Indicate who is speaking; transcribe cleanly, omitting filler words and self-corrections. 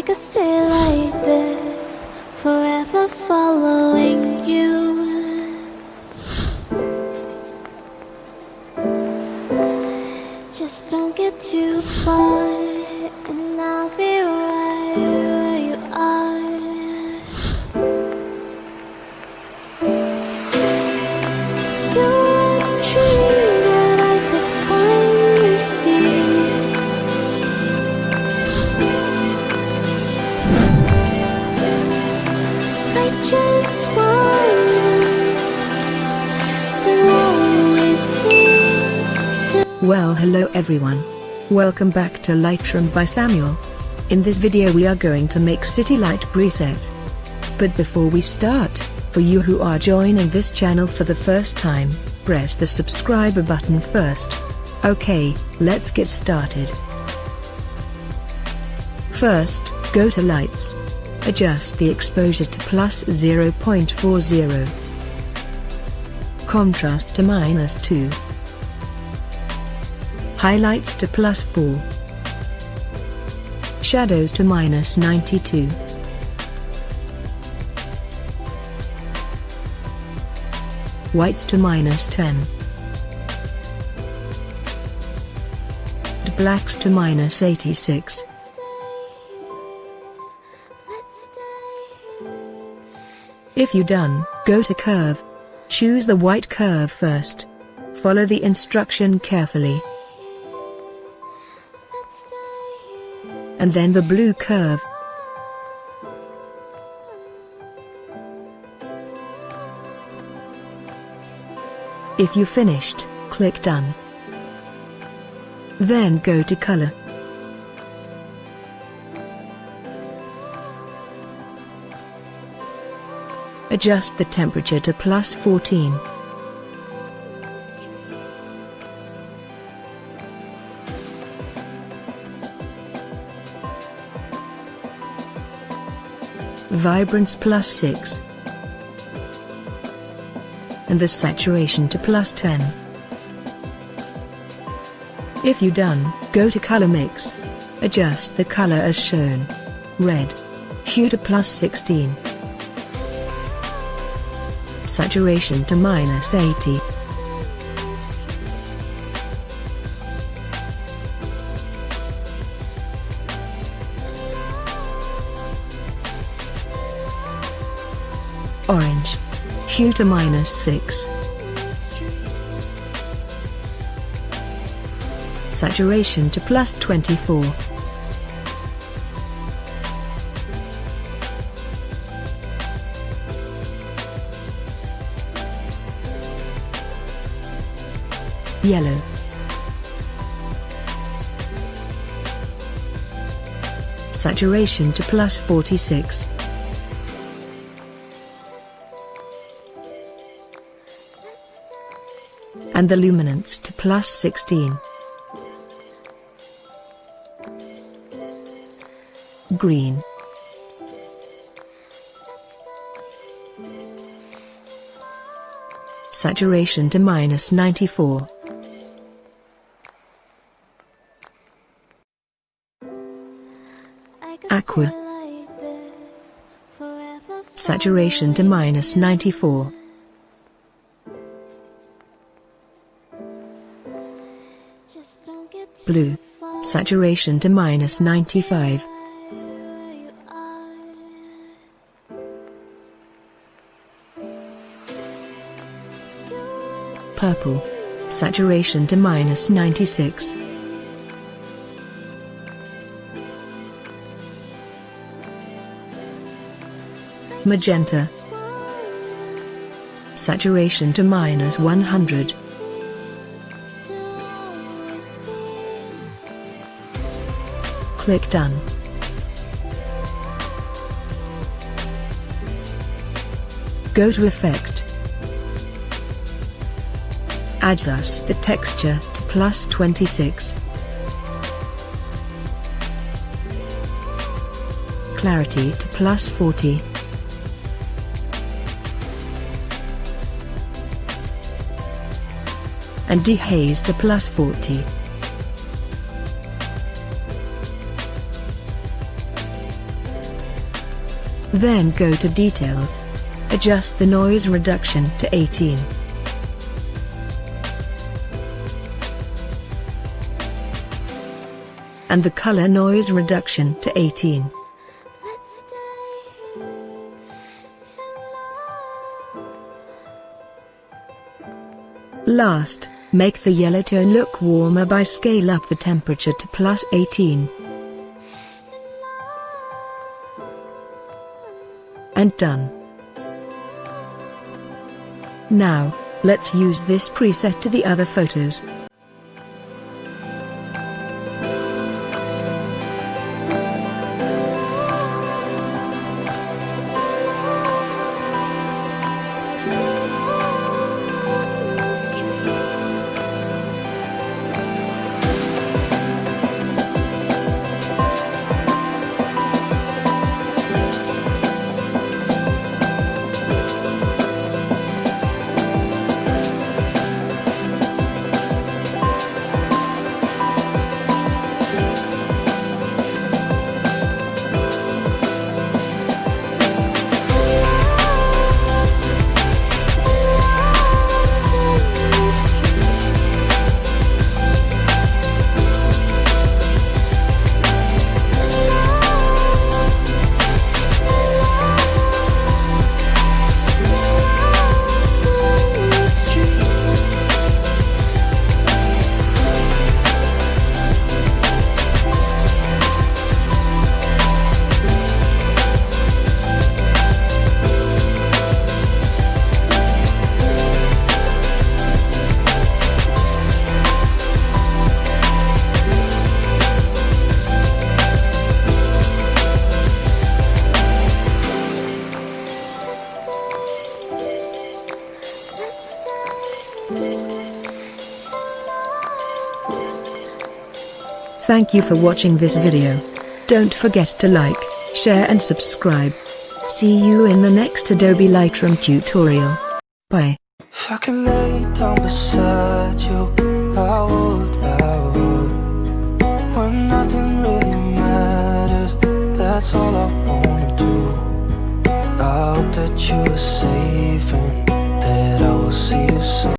Speaker 1: could stay like this, forever following you. Just don't get too far, and I'll be right where you are. You're a dream that I could finally see. I just want us to always be.
Speaker 2: Well, hello everyone. Welcome back to Lightroom by Samuel. In this video we are going to make City Light Preset. But before we start, for you who are joining this channel for the first time, press the subscribe button first. Okay, let's get started. First, go to Lights. Adjust the exposure to plus 0.40. Contrast to -2. Highlights to +4. Shadows to -92. Whites to -10. Blacks to -86. If you're done, go to Curve. Choose the white curve first. Follow the instruction carefully. And then the blue curve. If you finished, click Done. Then go to Color. Adjust the temperature to +14. Vibrance +6. And the saturation to +10. If you're done, go to Color Mix. Adjust the color as shown. Red hue to +16. Saturation to -80. Orange hue to -6. Saturation to +24. Yellow. Saturation to +46. And the luminance to +16. Green. Saturation to -94. Aqua. Saturation to -94. Blue. Saturation to -95. Purple. Saturation to -96. Magenta. Saturation to -100. Click Done. Go to Effect. Adjust the texture to +26. Clarity to +40. And dehaze to +40. Then go to Details. Adjust the noise reduction to 18. And the color noise reduction to 18.
Speaker 1: Let's stay in love.
Speaker 2: Last, make the yellow tone look warmer by scale up the temperature to +18. And done. Now, let's use this preset to the other photos. Thank you for watching this video. Don't forget to like, share and subscribe. See you in the next Adobe Lightroom tutorial. Bye.
Speaker 3: If I could lay down beside you, I would. When nothing really matters, that's all I wanna do. I hope that you are safe and that I will see you soon.